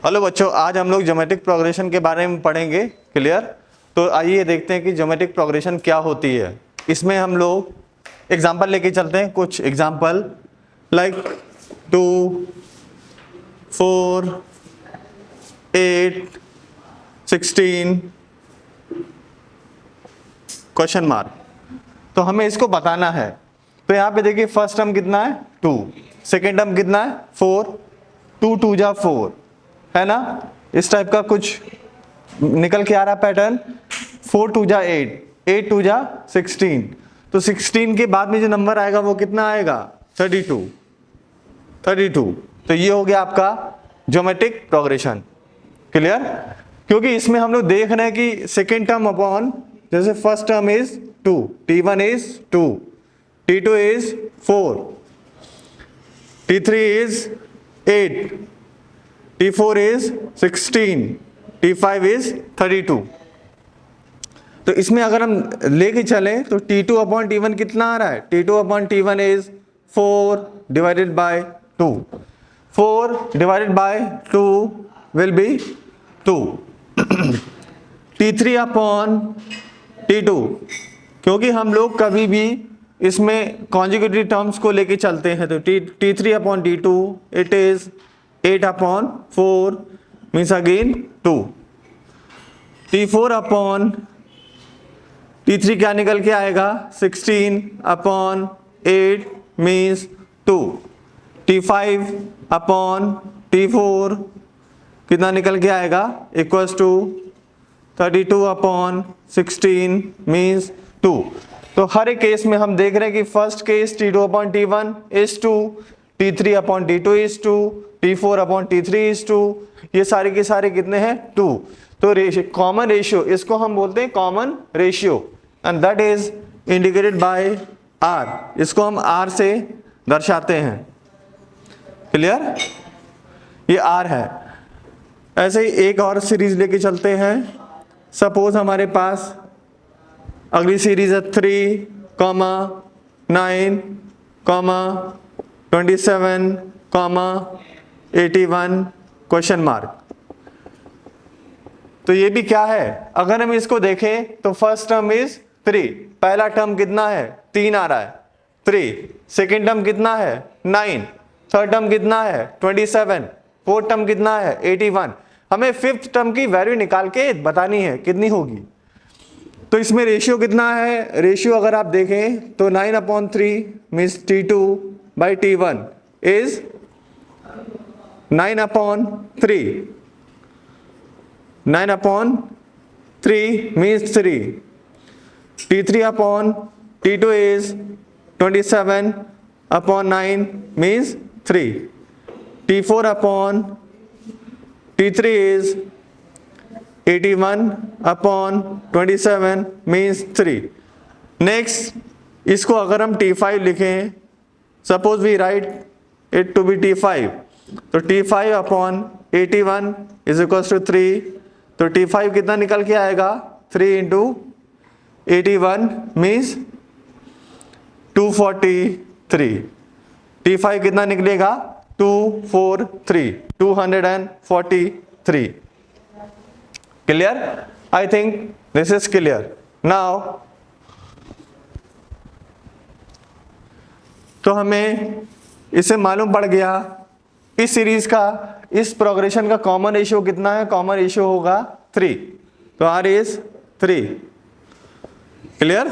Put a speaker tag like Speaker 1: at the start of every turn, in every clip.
Speaker 1: Hello बच्चों, आज हम लोग ज्योमेट्रिक प्रोग्रेशन के बारे में पढ़ेंगे। क्लियर? तो आइए देखते हैं कि ज्योमेट्रिक प्रोग्रेशन क्या होती है। इसमें हम लोग एग्जांपल लेके चलते हैं, कुछ एग्जांपल लाइक 2, 4, 8, 16 क्वेश्चन मार्क। तो हमें इसको बताना है। तो यहाँ पे देखिए फर्स्ट टर्म कितना है 2, सेकेंड टर्म कितना है 4, 2 2 जा 4 है ना। इस टाइप का कुछ निकल के आ रहा पैटर्न। 4 2 जा 8, 8 2 जा 16। तो 16 के बाद में जो नंबर आएगा वो कितना आएगा 32। तो ये हो गया आपका ज्योमेट्रिक प्रोग्रेशन। क्लियर? क्योंकि इसमें हम लोग देख रहे हैं कि सेकेंड टर्म अपॉन, जैसे first term is 2, t1 is 2, t2 is 4, t3 is 8, t4 is 16, t5 is 32। तो इसमें अगर हम लेके चलें तो t2 अपॉन t1 कितना आ रहा है? t2 upon t1 is 4 divided by 2, 4 divided by 2 will be 2। t3 upon t2, क्योंकि हम लोग कभी भी इसमें कॉन्जुगेटिव टर्म्स को लेके चलते हैं, तो t3 upon t2 it is 8 upon 4 means again 2। t4 upon t3 क्या निकल के आएगा 16 upon 8 means 2। t5 upon t4 कितना निकल के आएगा इक्वल्स टू 32 अपॉन 16 मीन्स 2। तो हर एक केस में हम देख रहे हैं कि first case t2 upon t1 is 2, t3 upon t2 is 2, t4 upon t3 is 2। ये सारे के सारे कितने हैं 2। तो कॉमन रेशियो, इसको हम बोलते हैं common ratio, and that is indicated by r। इसको हम r से दर्शाते हैं। क्लियर? ये r है। ऐसे ही एक और सीरीज लेके चलते हैं। सपोज हमारे पास अगली सीरीज है 3, 9, 27, 81 क्वेश्चन मार्क। तो ये भी क्या है? अगर हम इसको देखें तो फर्स्ट टर्म इज 3, पहला टर्म कितना है 3 आ रहा है 3, सेकेंड टर्म कितना है 9, थर्ड टर्म कितना है 27, फोर्थ टर्म कितना है 81। हमें फिफ्थ टर्म की वैल्यू निकाल के बतानी है कितनी होगी। तो इसमें रेशियो कितना है? रेशियो अगर आप देखें तो 9 upon 3 means t2 by t1 is 9 upon 3, 9 upon 3 means 3, t3 upon t2 is 27 upon 9 means 3, t4 upon t3 is 81 upon 27 means 3। Next, इसको अगर हम t5 लिखें, suppose we write it to be t5, तो t5 upon 81 is equals to 3। तो t5 कितना निकल के आएगा 3 इंटू 81 मीन्स 243। t5 कितना निकलेगा 243, 243। Clear? I think this is clear. Now, तो हमें इससे मालूम पड़ गया इस सीरीज का, इस प्रोग्रेशन का कॉमन रेशियो कितना है? कॉमन रेशियो होगा 3। तो R इज 3। क्लियर?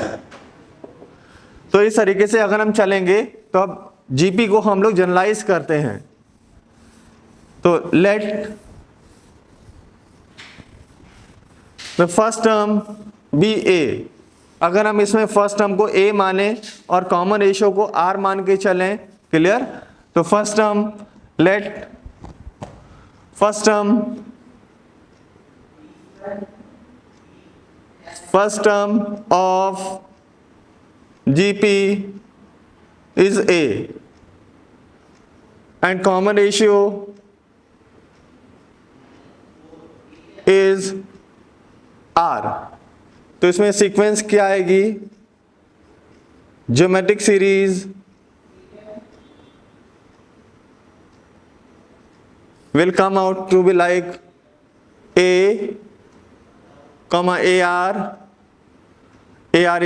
Speaker 1: तो इस तरीके से अगर हम चलेंगे तो अब जीपी को हम लोग जनरलाइज करते हैं। तो let the first term be a. अगर हम इसमें फर्स्ट टर्म को a माने और कॉमन रेशियो को r मान के चलें, क्लियर? तो first term, let first term of GP is a and common ratio is R। तो इसमें सीक्वेंस क्या आएगी? Geometric series will come out to be like a comma ar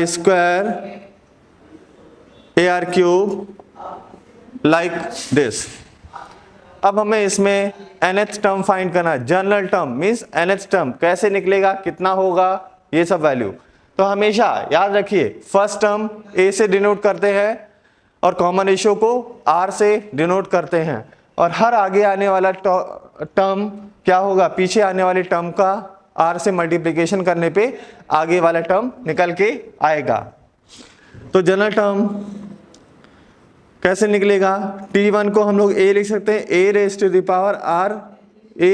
Speaker 1: square, ar cube like this. अब हमें इसमें nth term find करना है. General term means nth term कैसे निकलेगा, कितना होगा, ये सब वैल्यू. तो हमेशा याद रखिए फर्स्ट टर्म a से डिनोट करते हैं और कॉमन रेशियो को r से डिनोट करते हैं, और हर आगे आने वाला टर्म क्या होगा, पीछे आने वाले टर्म का r से मल्टीप्लिकेशन करने पे आगे वाला टर्म निकल के आएगा. तो जनरल टर्म कैसे निकलेगा, t1 को हम लोग a लिख सकते हैं a raise to the power r a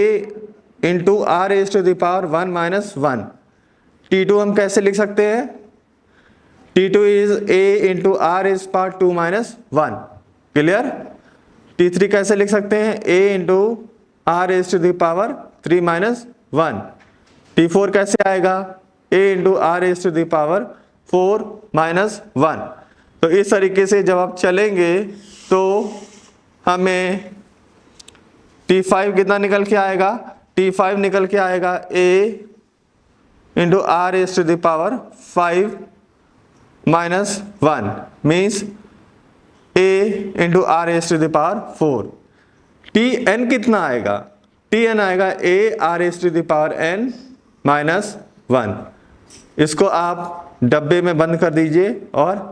Speaker 1: into r raise to the power 1 minus 1. t2 हम कैसे लिख सकते हैं, t2 is a into r raise power 2 minus 1. Clear. t3 कैसे लिख सकते हैं, a into r raise to the power 3 minus 1. t4 कैसे आएगा, a into r raise to the power 4 minus 1. तो इस तरीके से जब आप चलेंगे तो हमें t5 कितना निकल के आएगा, t5 निकल के आएगा a into r raise to the power 5 minus 1 means a into r raise to the power 4. tn कितना आएगा, tn आएगा a r raise to the power n minus 1. इसको आप डब्बे में बंद कर दीजिए और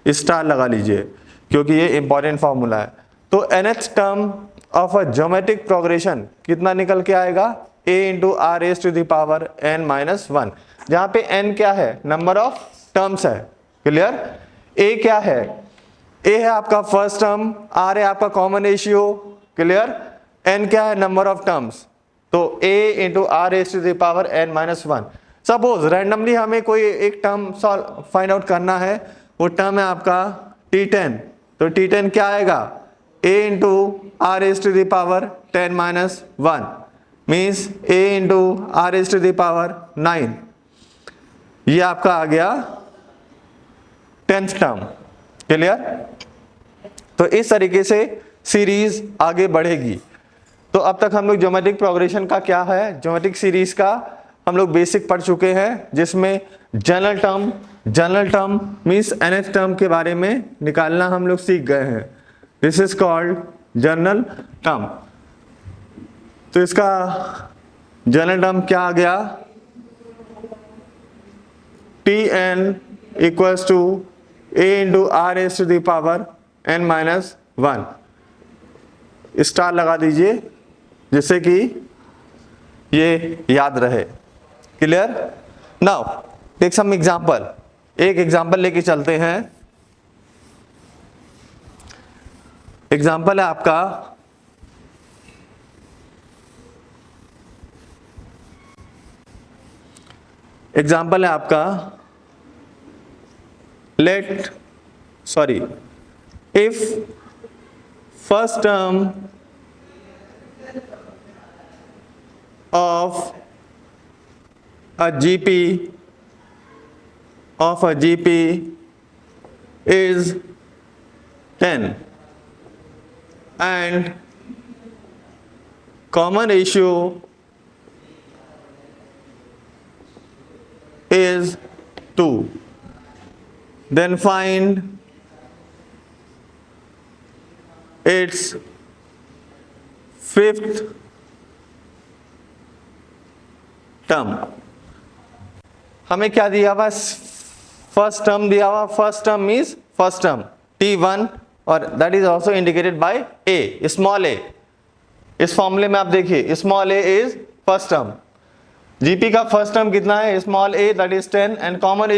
Speaker 1: स्टार लगा लीजिए क्योंकि ये इंपॉर्टेंट फॉर्मूला है. तो nth term of a geometric progression कितना निकल के आएगा, a into r raise to the power n minus 1. जहाँ पे n क्या है, नंबर ऑफ टर्म्स है. क्लियर. a क्या है, a है आपका फर्स्ट टर्म, r है आपका कॉमन रेशियो. क्लियर. n क्या है, नंबर ऑफ टर्म्स. तो a into r raise to the power n minus 1. Suppose randomly हमें कोई एक टर्म फाइंड आउट करना है, वो टर्म है आपका t10. तो t10 क्या आएगा, a into r raise to the power 10 minus 1 means a into r raise to the power 9. ये आपका आ गया 10th टर्म. क्लियर. तो इस तरीके से सीरीज आगे बढ़ेगी. तो अब तक हम लोग ज्योमेट्रिक प्रोग्रेशन का क्या है, ज्योमेट्रिक सीरीज का हम लोग बेसिक पढ़ चुके हैं, जिसमें general term means nth term के बारे में निकालना हम लोग सीख गए हैं. This is called general term. तो इसका जनरल टर्म क्या आ गया, tn equals to a into r raise to the power n minus 1. Star लगा दीजिए जिससे कि ये याद रहे. Clear. Now take some example. एक एग्जांपल लेके चलते हैं. एग्जांपल है आपका if first term of a GP is 10 and common ratio is 2, then find its fifth term. हमें क्या दिया हुआ, फर्स्ट टर्म दिया हुआ. First term means first term t1 और that is also indicated by a, small a. इस फॉर्मूले में आप देखिए small a is first term. GP का फर्स्ट टर्म कितना है, small a that is 10 and common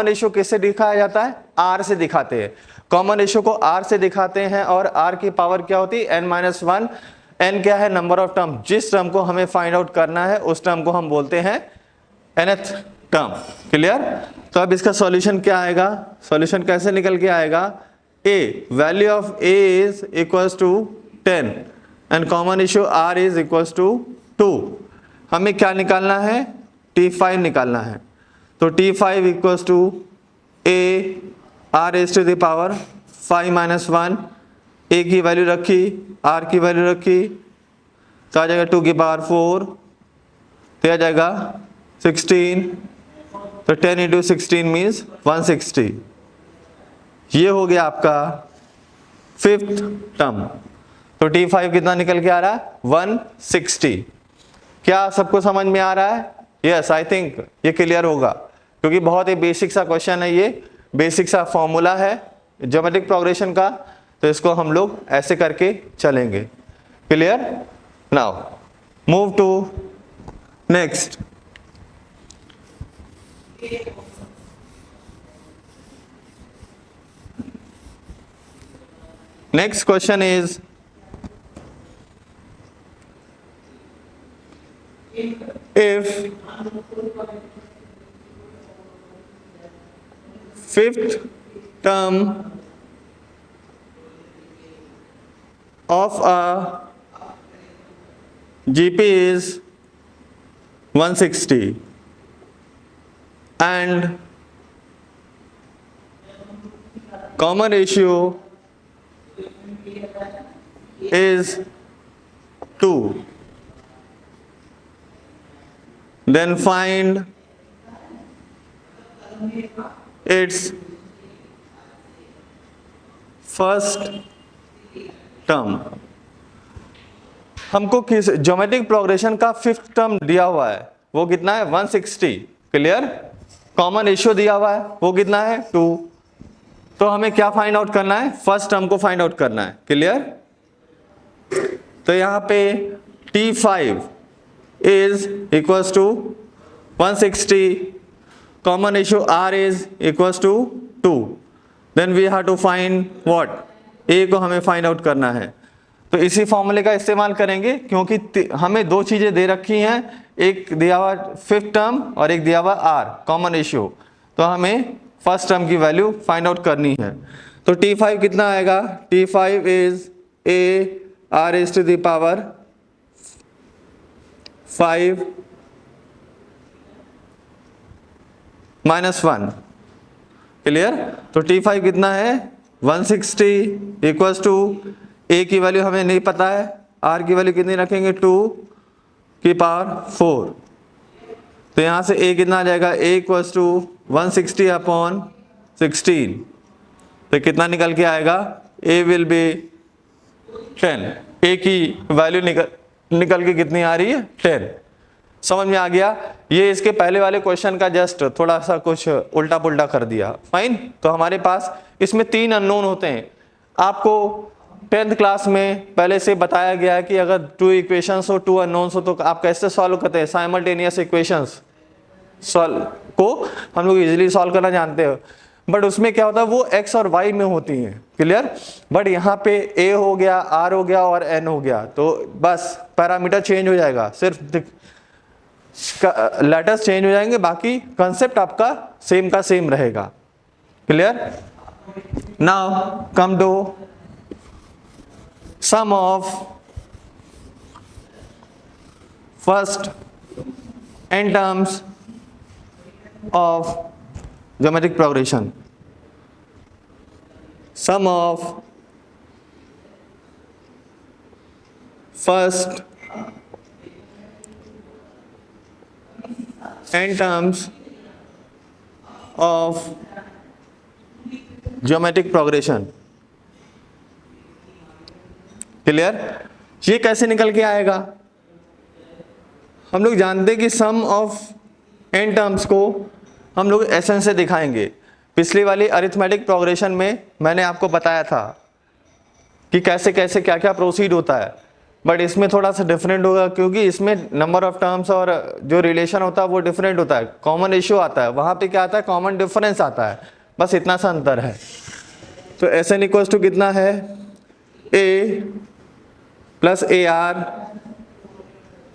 Speaker 1: ratio किससे दिखाया जाता है, r से दिखाते हैं. कॉमन रेशियो को r से दिखाते हैं और r की पावर क्या होती है n-1. n क्या है, नंबर ऑफ टर्म. जिस टर्म को हमें फाइंड आउट करना है उस टर्म को हम बोलते हैं nth टर्म. क्लियर. तो अब इसका सॉल्यूशन क्या आएगा, सॉल्यूशन कैसे निकल के आएगा, a value of a is equals to 10 and common ratio r is equals to 2. हमें क्या निकालना है, t5 निकालना है. तो t5 equals to a r raise to the power 5 minus 1. a की वैल्यू रखी, r की वैल्यू रखी, तो आ जाएगा 2 की पावर 4, तो आ जाएगा 16, तो 10 इंटू 16 मीन्स 160। ये हो गया आपका फिफ्थ टर्म। तो T5 कितना निकल के आ रहा है? 160। क्या सबको समझ में आ रहा है? यस, आई थिंक ये क्लियर होगा, क्योंकि बहुत ही बेसिक सा क्वेश्चन है, ये बेसिक सा फॉर्मूला है ज्योमेट्रिक प्रोग्रेशन का, तो इसको हम लोग ऐसे करके चलेंगे। Clear? Now move to next. Next question is, if fifth term of a GP is 160 and common ratio is 2, then find its first term. हमको किस ज्योमेट्रिक प्रोग्रेशन का फिफ्थ टर्म दिया हुआ है, वो कितना है? 160। क्लियर? कॉमन रेशियो दिया हुआ है, वो कितना है? 2। तो हमें क्या फाइंड आउट करना है? फर्स्ट टर्म को फाइंड आउट करना है। क्लियर? तो यहां पे T5 is equals to 160, common ratio R is equals to 2, then we have to find what? A को हमें फाइंड आउट करना है। तो इसी फॉर्मूले का इस्तेमाल करेंगे, क्योंकि हमें दो चीजें दे रखी हैं, एक दिया हुआ फिफ्थ टर्म और एक दिया हुआ R कॉमन रेशियो, तो हमें फर्स्ट टर्म की वैल्यू फाइंड आउट करनी है। तो T5 कितना आएगा? T5 is A R is to the power 5 -1। Clear? तो T5 कितना है? 160 इक्वल्स टू A की वैल्यू हमें नहीं पता है, R की वैल्यू कितनी रखेंगे? 2 की पावर 4। तो यहां से A कितना आ जाएगा? A इक्वल्स टू 160 अपॉन 16, तो कितना निकल के आएगा? A will be 10। A की वैल्यू निकल के कितनी आ रही है? 10। समझ में आ गया? ये इसके पहले वाले क्वेश्चन का जस्ट थोड़ा सा कुछ उल्टा पुल्टा कर दिया। फाइन। तो हमारे पास इसमें 3 अननोन होते हैं। आपको 10th क्लास में पहले से बताया गया है कि अगर 2 इक्वेशंस हो, 2 अननोन्स हो, तो आप कैसे सॉल्व करते हैं? साइमल्टेनियस इक्वेशंस सॉल्व को हम लोग इजीली सॉल्व करना जानते हो, बट उसमें क्या होता है? वो x और y में होती हैं। क्लियर? बट यहाँ पे a हो गया, r हो गया और n हो गया, तो बस पैरामीटर चेंज हो जाएगा, सिर्फ लेटर्स चेंज हो जाएंगे, बाकी कंसेप्ट आपका सेम का सेम रहेगा। Clear? Now come to sum of first n terms of geometric progression. Sum of first n terms of geometric progression. Clear? ये कैसे निकल के आएगा? हम लोग जानते हैं कि सम ऑफ n टर्म्स को हम लोग एसन से दिखाएंगे। पिछली वाली अरिथमेटिक प्रोग्रेशन में मैंने आपको बताया था कि कैसे कैसे क्या क्या प्रोसीड होता है, बट इसमें थोड़ा सा डिफरेंट होगा, क्योंकि इसमें नंबर ऑफ टर्म्स और जो रिलेशन होता है वो डिफरेंट होता है। कॉमन रेशियो आता है, वहाँ पे क्या आता है? कॉमन डिफरेंस आता है, बस इतना सा अंतर है। तो एसन इक्वल्स टू कितना है? a plus AR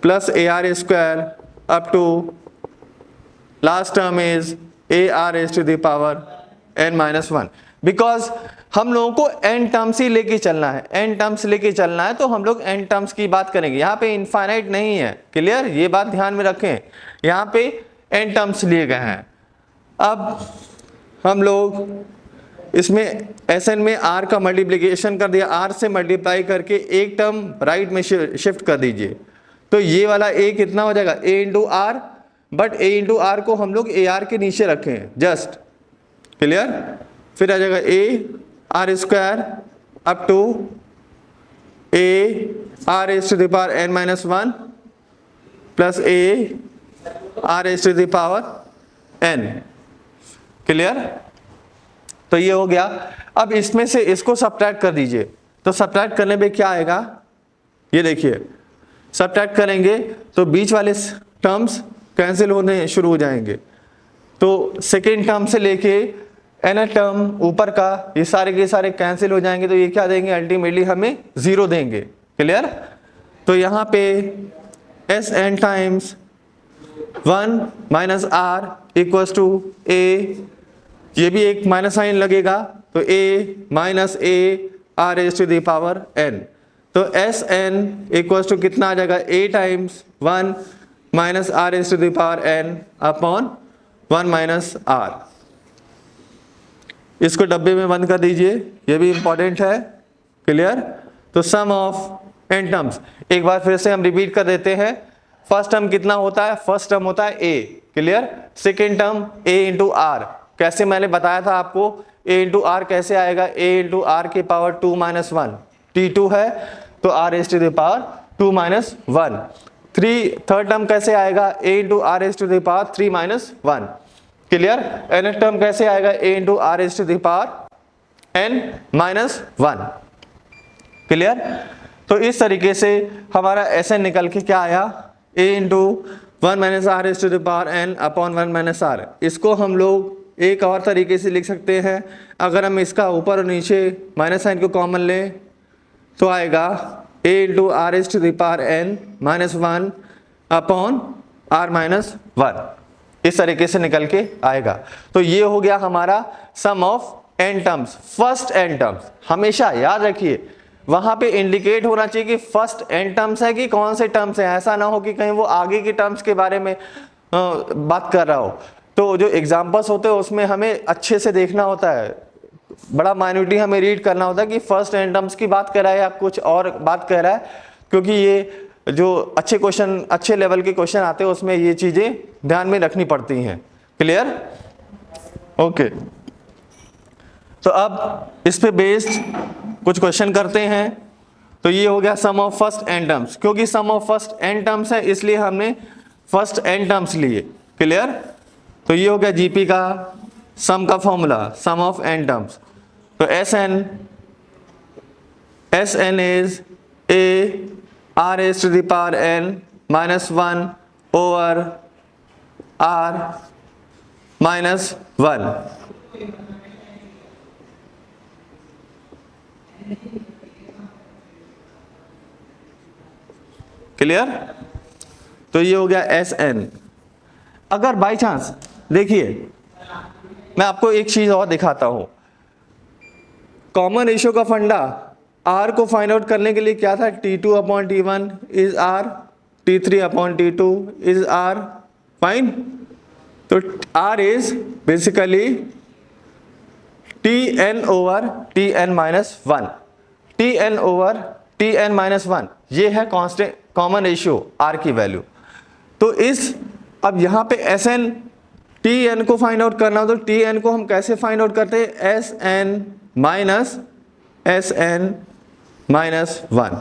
Speaker 1: plus AR square up to last term is AR raised to the power n-1, because हम लोगों को n टर्म्स ही लेके चलना है, n टर्म्स लेके चलना है, तो हम लोग n टर्म्स की बात करेंगे। यहाँ पे इनफाइनाइट नहीं है। क्लियर? ये बात ध्यान में रखें, यहाँ पे n टर्म्स लिए गए हैं। अब हम लोग इसमें Sn में R का मल्टीप्लिकेशन कर दिया, R से मल्टीप्लाई करके एक टर्म राइट में शिफ्ट कर दीजिए, तो ये वाला a कितना हो जाएगा, a into r, but a into r को हम लोग ए आर के नीचे रखे हैं जस्ट, क्लियर। फिर आ जाएगा a r square up to a r raise to the power n minus 1 plus a r raise to the power n, clear. तो ये हो गया। अब इसमें से इसको सब्ट्रैक्ट कर दीजिए, तो सब्ट्रैक्ट करने पे क्या आएगा, ये देखिए सब्ट्रैक्ट करेंगे तो बीच वाले टर्म्स कैंसिल होने शुरू हो जाएंगे। तो सेकेंड टर्म से लेके एन टर्म ऊपर का ये सारे के सारे कैंसिल हो जाएंगे, तो ये क्या देंगे, अल्टीमेटली हमें 0 देंगे, क्लियर। तो यहाँ पे s n times 1 minus r equals to a, ये भी एक माइनस साइन लगेगा, तो a minus a r raise to the power n। तो एस एन इक्वल्स टू कितना आ जाएगा, a times 1 minus r raise to the power n upon 1 minus r। इसको डब्बे में बंद कर दीजिए, ये भी इंपॉर्टेंट है, क्लियर। तो सम ऑफ n टर्म्स, एक बार फिर से हम रिपीट कर देते हैं। फर्स्ट टर्म कितना होता है, फर्स्ट टर्म होता है a, clear. Second term a into r, कैसे मैंने बताया था आपको, a इंटू आर कैसे आएगा, a इंटू आर के पावर 2 माइनस 1, t2 है तो r raise to the power 2 minus 1। Third term कैसे आएगा, a into r raise to the power 3 minus 1, clear. N term कैसे आएगा, a into r raise to the power n minus 1, clear. तो इस तरीके से हमारा Sn निकल के क्या आया, a into 1 minus r raise to the power n upon 1 minus r. इसको हम लोग एक और तरीके से लिख सकते हैं, अगर हम इसका ऊपर और नीचे माइनस साइन को कॉमन लें तो आएगा a into r raise to the power n minus 1 upon r minus 1, इस तरीके से निकल के आएगा। तो ये हो गया हमारा sum of n terms, first n terms. हमेशा याद रखिए वहां पे इंडिकेट होना चाहिए कि फर्स्ट n टर्म्स है कि कौन से टर्म्स है, ऐसा ना हो कि कहीं वो आगे के टर्म्स के बारे में बात कर रहा हो। तो जो एग्जाम्पल्स होते हैं उसमें हमें अच्छे से देखना होता है, बड़ा माइन्यूटली हमें रीड करना होता है कि फर्स्ट n टर्म्स की बात कर रहा है या कुछ और बात कर रहा है, क्योंकि ये जो अच्छे क्वेश्चन, अच्छे लेवल के क्वेश्चन आते हैं उसमें ये चीज़ें ध्यान में रखनी पड़ती हैं, क्लियर, ओके। तो अब इस पे बेस्ड कुछ क्वेश्चन करते हैं। तो ये हो गया sum of first n terms, क्योंकि sum of first n terms है इसलिए हमने फर्स्ट n टर्म्स लिए, क्लियर। तो ये हो गया जीपी का सम का formula, sum of n terms. तो s n is a r raise to the power n minus 1 over r minus 1, clear. तो ये हो गया एस एन। अगर बाई चांस देखिए मैं आपको एक चीज और दिखाता हूं, कॉमन रेशियो का फंडा आर को फाइंड आउट करने के लिए क्या था, T2 upon T1 is r, T3 upon T2 is r, fine. तो r is basically Tn over Tn minus 1, Tn over Tn minus 1, ये है कांस्टेंट कॉमन रेशियो आर की वैल्यू। तो इस अब यहाँ पे Sn Tn को फाइंड आउट करना हो तो Tn को हम कैसे फाइंड आउट करते हैं, Sn माइनस 1।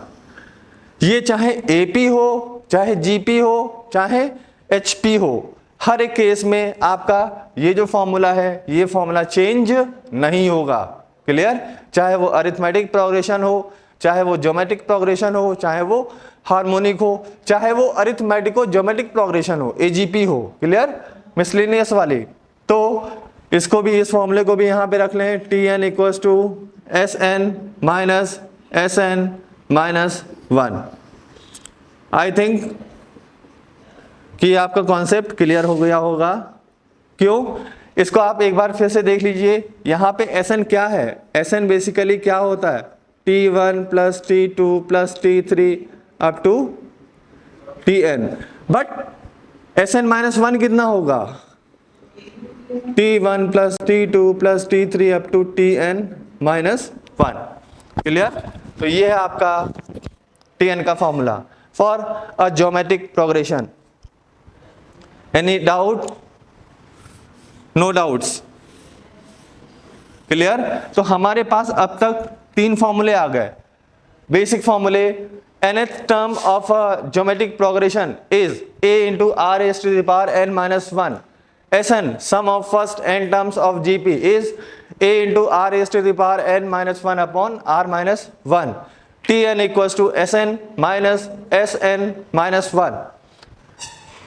Speaker 1: ये चाहे AP हो, चाहे GP हो, चाहे HP हो, हर एक केस में आपका ये जो फॉर्मूला है ये फॉर्मूला चेंज नहीं होगा, क्लियर। चाहे वो अरिथमेटिक प्रोग्रेशन हो, चाहे वो ज्योमेट्रिक प्रोग्रेशन हो, चाहे वो हार्मोनिक हो, चाहे वो अरिथमेटिको ज्योमेट्रिक प्रोग्रेशन हो, AGP हो, क्लियर, मिसलेनियस वाली। तो इसको भी, इस फॉर्मूले को भी यहाँ पे रख लें, Tn equals to Sn minus Sn minus 1। I think कि आपका कॉन्सेप्ट क्लियर हो गया होगा। क्यों, इसको आप एक बार फिर से देख लीजिए। यहाँ पे Sn क्या है, Sn बेसिकली क्या होता है, T1 plus T2 plus T3 up to Tn, but Sn minus 1 कितना होगा, T1 plus T2 plus T3 up to Tn minus 1, clear. तो ये है आपका Tn का formula. for a geometric progression. Any doubt? No doubts. Clear? तो हमारे पास अब तक 3 फॉर्मूले आ गए. बेसिक फॉर्मूले, nth term of a geometric progression is a into r raised to the power n minus 1. Sn, sum of first n terms of gp is a into r raised to the power n minus 1 upon r minus 1. Tn equals to Sn minus Sn minus 1.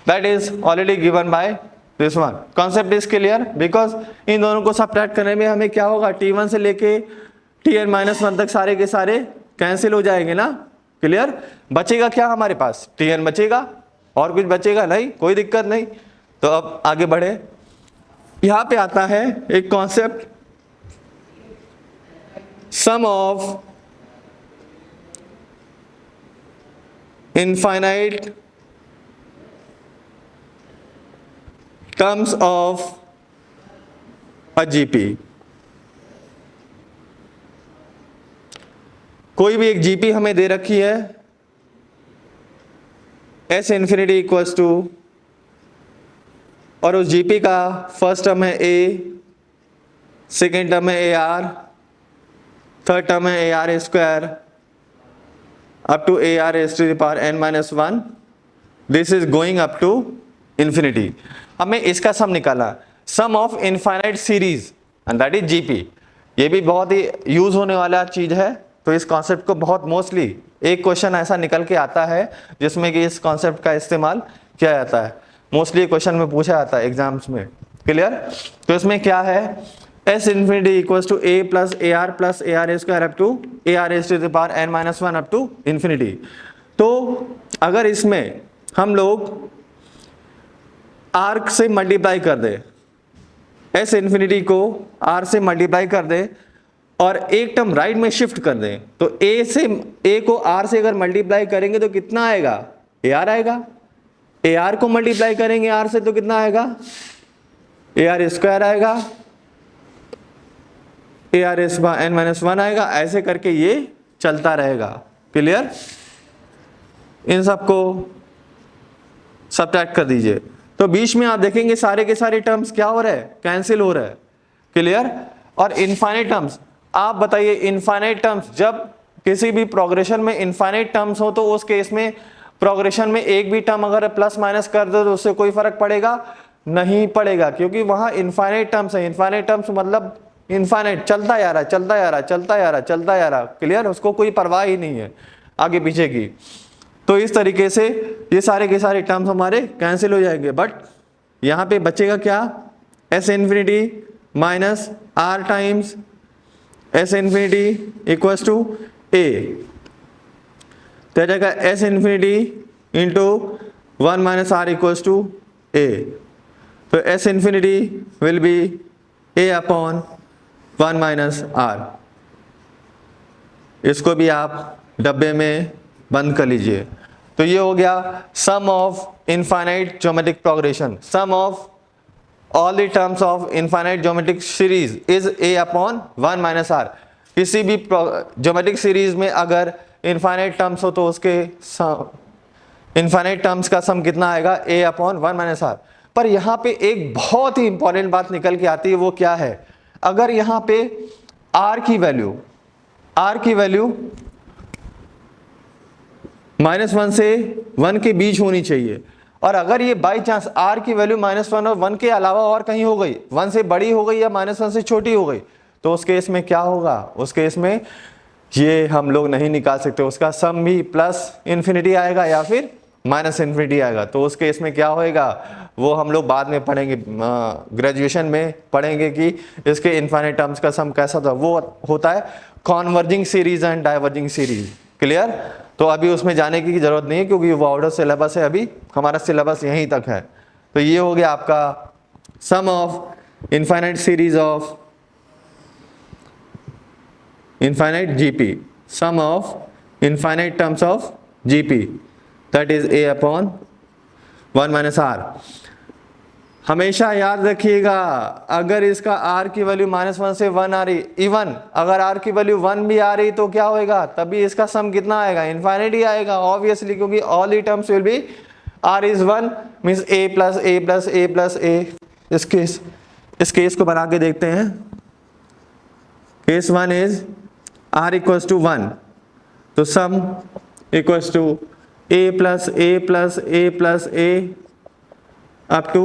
Speaker 1: That is already given by this one. Concept is clear? Because इन दोनों को subtract करने में हमें क्या होगा, T1 से लेके Tn minus 1 तक सारे के सारे कैंसिल हो जाएंगे ना. क्लियर? बचेगा क्या हमारे पास? Tn बचेगा, और कुछ बचेगा नहीं, कोई दिक्कत नहीं. तो अब आगे बढ़े. यहां पे आता है एक concept, sum of infinite terms of a GP. कोई भी एक जीपी हमें दे रखी है, एस इन्फिनिटी इक्वल्स टू, और उस जीपी का फर्स्ट टर्म है ए, सेकेंड टर्म है ए आर, थर्ड टर्म है a r square up to a r s to the power n minus 1. This is going up to infinity. हमें इसका sum निकाला, sum of infinite series and that is GP. ये भी बहुत ही use होने वाला चीज है. तो इस कॉन्सेप्ट को बहुत मोस्टली एक क्वेश्चन ऐसा निकल के आता है जिसमें कि इस कॉन्सेप्ट का इस्तेमाल किया जाता है. मोस्टली क्वेश्चन में पूछा जाता है एग्जाम्स में. क्लियर? तो इसमें क्या है, s infinity equals to a plus a r square up to a r s to the power n minus 1 up to infinity. तो अगर इसमें हम लोग आर्क से मल्टीप्लाई कर दे, एस इन्फिनिटी को आर से मल्टीप्लाई कर दे और एक टर्म राइट में शिफ्ट कर दें, तो ए को आर से अगर मल्टीप्लाई करेंगे तो कितना आएगा, ए आर आएगा. ए आर को मल्टीप्लाई करेंगे आर से तो कितना आएगा, ए आर स्क्वायर आएगा, a r s n minus 1 आएगा. ऐसे करके ये चलता रहेगा. क्लियर? इन सबको सब्ट्रैक्ट कर दीजिए. तो बीच में आप देखेंगे सारे के सारे टर्म्स क्या हो रहे हैं, कैंसिल हो रहे हैं. क्लियर? और इनफाइनाइट टर्म्स, आप बताइए इनफाइनाइट टर्म्स, जब किसी भी प्रोग्रेशन में इनफाइनाइट टर्म्स हो तो उस केस में प्रोग्रेशन में एक भी टर्म अगर प्लस माइनस कर दो तो उससे कोई फर्क पड़ेगा नहीं पड़ेगा, क्योंकि वहां इनफाइनाइट टर्म्स है. इनफाइनाइट टर्म्स मतलब इनफाइनाइट, चलता जा रहा चलता जा रहा चलता जा रहा चलता जा रहा. क्लियर? उसको कोई परवाह ही नहीं है आगे पीछे की. तो इस तरीके से ये सारे के सारे टर्म्स हमारे कैंसिल हो जाएंगे. बट यहाँ पे बचेगा क्या, s infinity minus r times s infinity equals to a. तो जाएगा s infinity into 1 minus r equals to a. तो s infinity will be a upon 1 minus r. इसको भी आप डब्बे में बंद कर लीजिए. तो ये हो गया sum of infinite geometric progression. Sum of all the terms of infinite geometric series is a upon 1 minus r. किसी भी ज्योमेट्रिक सीरीज में अगर इनफाइनाइट टर्म्स हो तो उसके इनफाइनाइट टर्म्स का सम कितना आएगा, ए अपॉन 1 माइनस आर. पर यहाँ पे एक बहुत ही इंपॉर्टेंट बात निकल के आती है, वो क्या है, अगर यहाँ पे आर की वैल्यू -1 से 1 के बीच होनी चाहिए, और अगर ये बाई चांस आर की वैल्यू -1 और 1 के अलावा और कहीं हो गई, 1 से बड़ी हो गई या -1 से छोटी हो गई, तो उस केस में क्या होगा, उस केस में ये हम लोग नहीं निकाल सकते. उसका सम भी प्लस इन्फिनिटी आएगा या फिर माइनस इन्फिनिटी आएगा. तो उस केस में क्या होएगा, वो हम लोग बाद में पढ़ेंगे, ग्रेजुएशन में पढ़ेंगे कि इसके इनफाइनाइट टर्म्स का सम कैसा था. वो होता है converging series and diverging series. Clear? तो अभी उसमें जाने की जरूरत नहीं है क्योंकि वो आउट ऑफ सिलेबस है, अभी हमारा सिलेबस यहीं तक है. तो ये हो गया आपका sum of infinite series of infinite GP, sum of infinite terms of GP, that is a upon 1 minus r. हमेशा याद रखिएगा, अगर इसका r की वैल्यू -1 से 1 आ रही, इवन अगर r की वैल्यू 1 भी आ रही तो क्या होएगा, तभी इसका सम कितना आएगा, इन्फाइनिटी आएगा ऑब्वियसली, क्योंकि all the terms will be r is 1 means a plus a plus a plus a। इस केस को बना के देखते हैं। Case 1 is r equals to 1, तो sum equals to a plus a plus a plus a up to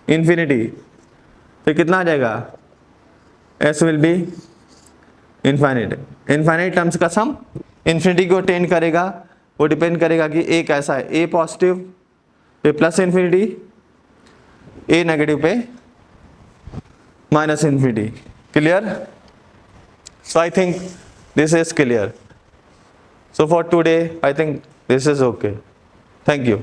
Speaker 1: infinity, तो कितना आ जाएगा, s will be infinite terms का सम इंफिनिटी को अटेन करेगा। वो डिपेंड करेगा कि a कैसा है, a positive pay plus infinity, a negative पे minus infinity. Clear? So I think this is clear. So for today, I think this is okay. Thank you.